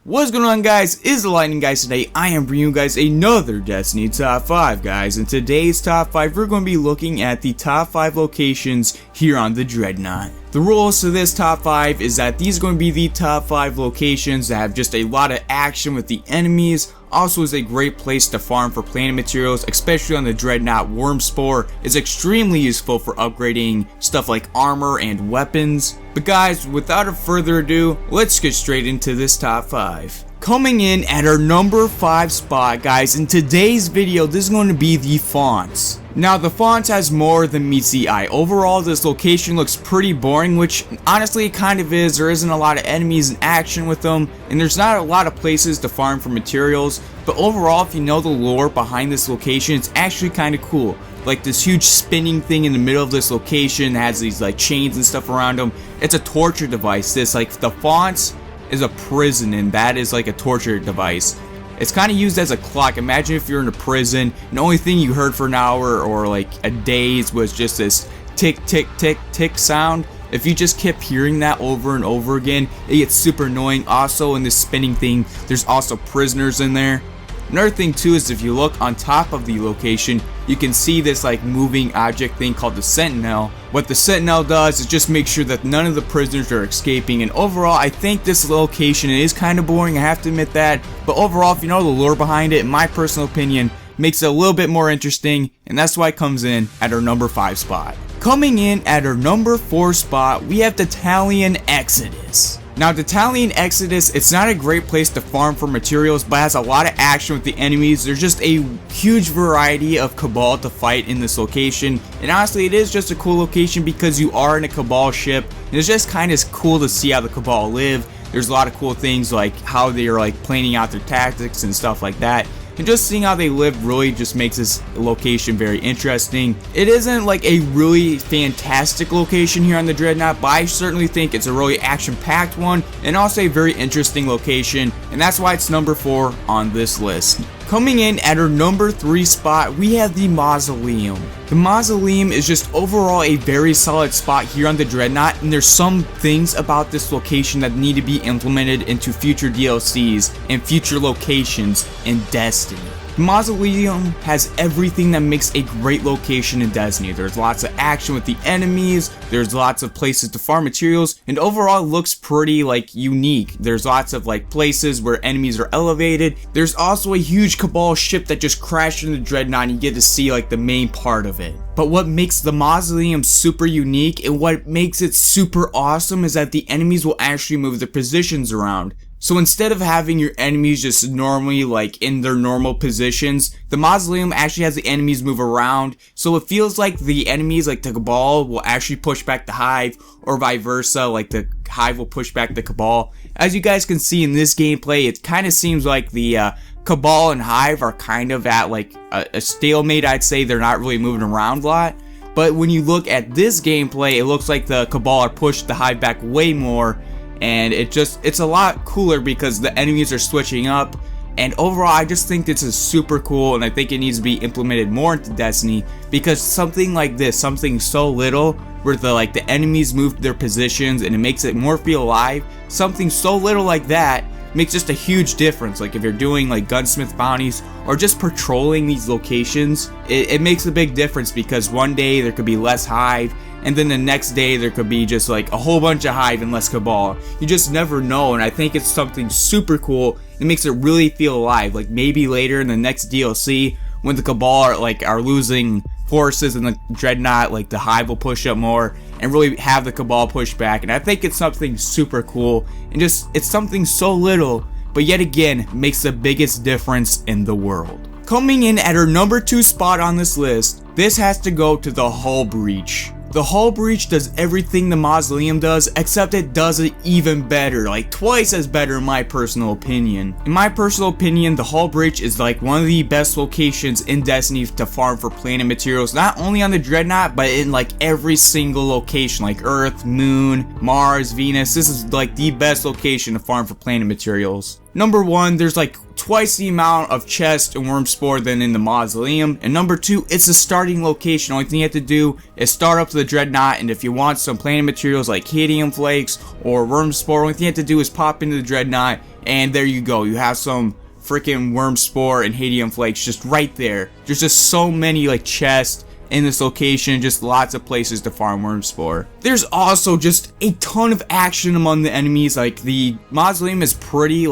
What's going on, guys? Is the Lightning Guys. Today I am bringing you guys another Destiny top 5, guys. In today's top 5 we're going to be looking at the top 5 locations here on the Dreadnaught. The rules to this top 5 is that these are going to be the top 5 locations that have just a lot of action with the enemies. Also is a great place to farm for planet materials, especially on the Dreadnaught. Worm Spore is extremely useful for upgrading stuff like armor and weapons. But guys, without further ado, let's get straight into this top 5. Coming in at our number 5 spot, guys, in today's video, this is going to be the Fonts. Now, the Fonts has more than meets the eye. Overall, this location looks pretty boring, which honestly it kind of is. There isn't a lot of enemies in action with them, and there's not a lot of places to farm for materials. But overall, if you know the lore behind this location, it's actually kind of cool. Like this huge spinning thing in the middle of this location that has these like chains and stuff around them. It's a torture device. This, like, the Fonts is a prison, and that is like a torture device. It's kind of used as a clock. Imagine if you're in a prison and the only thing you heard for an hour or like a days was just this tick tick tick tick sound. If you just kept hearing that over and over again, it gets super annoying. Also, in this spinning thing, there's also prisoners in there. Another thing too is if you look on top of the location, you can see this like moving object thing called the Sentinel. What the Sentinel does is just make sure that none of the prisoners are escaping, and overall I think this location is kind of boring, I have to admit that, but overall if you know the lore behind it, in my personal opinion, makes it a little bit more interesting, and that's why it comes in at our number 5 spot. Coming in at our number 4 spot, we have the Talion Exodus. Now, the Talion Exodus, it's not a great place to farm for materials, but has a lot of action with the enemies. There's just a huge variety of Cabal to fight in this location, and honestly, it is just a cool location because you are in a Cabal ship, and it's just kind of cool to see how the Cabal live. There's a lot of cool things like how they're like planning out their tactics and stuff like that. And just seeing how they live really just makes this location very interesting. It isn't like a really fantastic location here on the Dreadnaught, but I certainly think it's a really action-packed one and also a very interesting location, and that's why it's number 4 on this list. Coming in at our number 3 spot, we have the Mausoleum. The Mausoleum is just overall a very solid spot here on the Dreadnaught, and there's some things about this location that need to be implemented into future DLCs and future locations in Destiny. The Mausoleum has everything that makes a great location in Destiny. There's lots of action with the enemies, there's lots of places to farm materials, and overall it looks pretty like unique. There's lots of like places where enemies are elevated. There's also a huge Cabal ship that just crashed into the Dreadnaught, and you get to see like the main part of it. But what makes the Mausoleum super unique and what makes it super awesome is that the enemies will actually move their positions around. So instead of having your enemies just normally like in their normal positions, the Mausoleum actually has the enemies move around, so it feels like the enemies like the Cabal will actually push back the Hive, or vice versa, like the Hive will push back the Cabal. As you guys can see in this gameplay, it kind of seems like the Cabal and Hive are kind of at like a stalemate. I'd say they're not really moving around a lot. But when you look at this gameplay, it looks like the Cabal are pushed the Hive back way more. And it's a lot cooler because the enemies are switching up, and overall I just think this is super cool, and I think it needs to be implemented more into Destiny, because something like this, something so little where the enemies move their positions and it makes it more feel alive, something so little like that makes just a huge difference. Like if you're doing like gunsmith bounties or just patrolling these locations, it makes a big difference, because one day there could be less Hive, and then the next day there could be just like a whole bunch of Hive and less Cabal. You just never know, and I think it's something super cool. It makes it really feel alive. Like maybe later in the next DLC, when the Cabal are losing forces in the Dreadnaught, like the Hive will push up more and really have the Cabal push back. And I think it's something super cool, and just it's something so little, but yet again makes the biggest difference in the world. Coming in at our number 2 spot on this list, this has to go to the Hull Breach. The Hull Breach does everything the Mausoleum does, except it does it even better, like twice as better in my personal opinion. In my personal opinion, the Hull Breach is like one of the best locations in Destiny to farm for planet materials, not only on the Dreadnaught, but in like every single location, like Earth, Moon, Mars, Venus. This is like the best location to farm for planet materials. Number 1, there's like twice the amount of chest and worm spore than in the Mausoleum. And number 2, it's a starting location. Only thing you have to do is start up to the Dreadnaught, and if you want some planet materials like helium flakes or worm spore, only thing you have to do is pop into the Dreadnaught, and there you go. You have some freaking worm spore and helium flakes just right there. There's just so many like chests in this location, just lots of places to farm worm spore. There's also just a ton of action among the enemies. Like the Mausoleum is pretty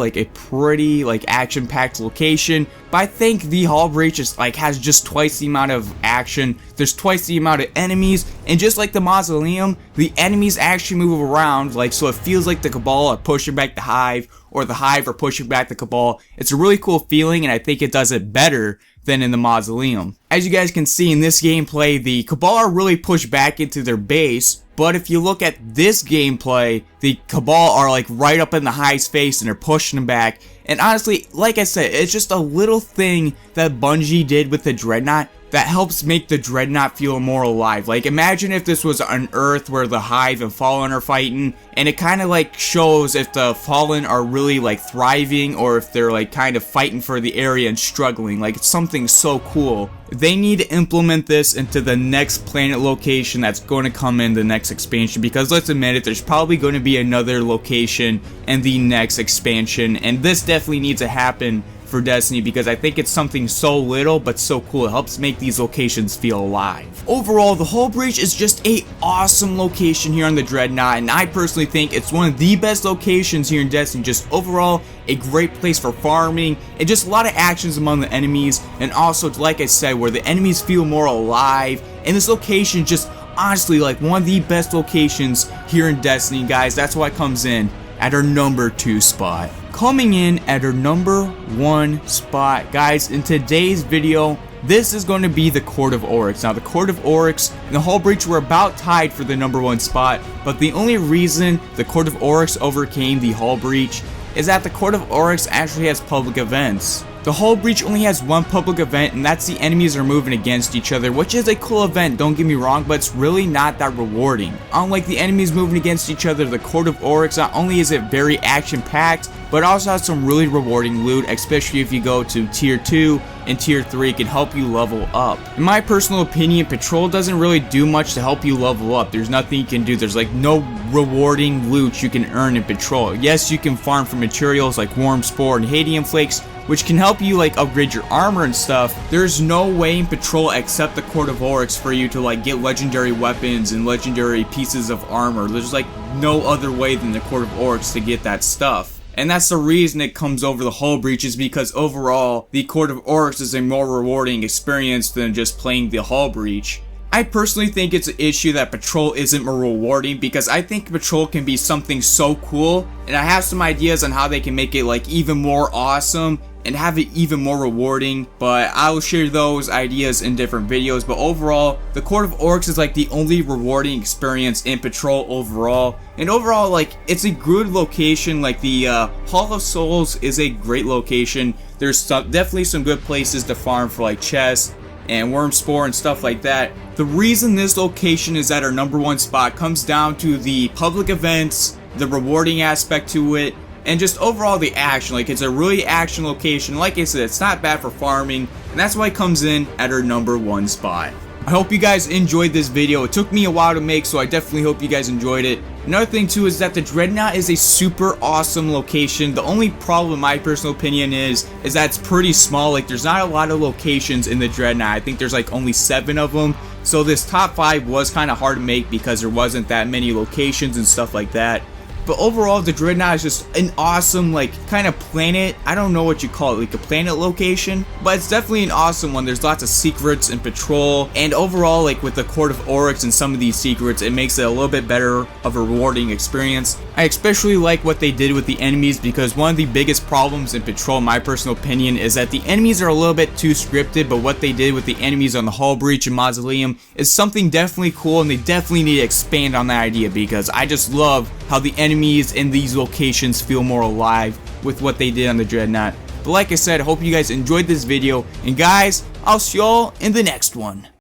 action-packed location, but I think the Hull Breach is has just twice the amount of action. There's twice the amount of enemies, and just like the Mausoleum, the enemies actually move around, so it feels like the Cabal are pushing back the Hive, or the Hive are pushing back the Cabal. It's a really cool feeling, and I think it does it better than in the Mausoleum. As you guys can see in this gameplay, the Cabal are really pushed back into their base, but if you look at this gameplay, the Cabal are right up in the Hive's face and they're pushing them back. And honestly, like I said, it's just a little thing that Bungie did with the Dreadnaught that helps make the Dreadnaught feel more alive. Imagine if this was on Earth where the Hive and Fallen are fighting, and it kind of shows if the Fallen are really thriving, or if they're kind of fighting for the area and struggling. It's something so cool. They need to implement this into the next planet location that's going to come in the next expansion, because let's admit it, there's probably going to be another location in the next expansion, and this definitely needs to happen for Destiny, because I think it's something so little but so cool. It helps make these locations feel alive. Overall, the Hull Breach is just a awesome location here on the Dreadnaught, and I personally think it's one of the best locations here in Destiny. Just overall, a great place for farming, and just a lot of actions among the enemies, and also, like I said, where the enemies feel more alive. And this location just honestly one of the best locations here in Destiny, guys. That's why it comes in at our number 2 spot. Coming in at our number 1 spot, guys, in today's video, this is going to be the Court of Oryx. Now, the Court of Oryx and the Hull Breach were about tied for the number 1 spot, but the only reason the Court of Oryx overcame the Hull Breach is that the Court of Oryx actually has public events. The Hull Breach only has one public event, and that's the enemies are moving against each other, which is a cool event, don't get me wrong, but it's really not that rewarding. Unlike the enemies moving against each other, the Court of Oryx, not only is it very action-packed, but also has some really rewarding loot, especially if you go to tier 2 and tier 3, it can help you level up. In my personal opinion, Patrol doesn't really do much to help you level up. There's nothing you can do. There's no rewarding loot you can earn in Patrol. Yes, you can farm for materials like worm spore and helium flakes, which can help you upgrade your armor and stuff. There's no way in Patrol except the Court of Oryx for you to get legendary weapons and legendary pieces of armor. There's no other way than the Court of Oryx to get that stuff. And that's the reason it comes over the Hull Breach, is because overall, the Court of Oryx is a more rewarding experience than just playing the Hull Breach. I personally think it's an issue that Patrol isn't more rewarding, because I think Patrol can be something so cool, and I have some ideas on how they can make it even more awesome and have it even more rewarding, but I will share those ideas in different videos. But overall, the Court of Oryx is the only rewarding experience in Patrol overall. And overall, it's a good location. The Hall of Souls is a great location. There's definitely some good places to farm for chests and worm spore and stuff like that. The reason this location is at our number 1 spot comes down to the public events, the rewarding aspect to it, and just overall the action. It's a really action location. Like I said, it's not bad for farming, and that's why it comes in at our number 1 spot. I hope you guys enjoyed this video. It took me a while to make, so I definitely hope you guys enjoyed it. Another thing too is that the Dreadnaught is a super awesome location. The only problem, in my personal opinion, is that it's pretty small. There's not a lot of locations in the Dreadnaught. I think there's only 7 of them. So this top 5 was kind of hard to make because there wasn't that many locations and stuff like that. But overall, the Dreadnaught is just an awesome, kind of planet. I don't know what you call it, a planet location. But it's definitely an awesome one. There's lots of secrets and Patrol. And overall, with the Court of Oryx and some of these secrets, it makes it a little bit better of a rewarding experience. I especially like what they did with the enemies, because one of the biggest problems in Patrol, in my personal opinion, is that the enemies are a little bit too scripted. But what they did with the enemies on the Hull Breach and Mausoleum is something definitely cool. And they definitely need to expand on that idea, because I just love how the enemies in these locations feel more alive with what they did on the Dreadnaught. But like I said, I hope you guys enjoyed this video, and guys, I'll see y'all in the next one.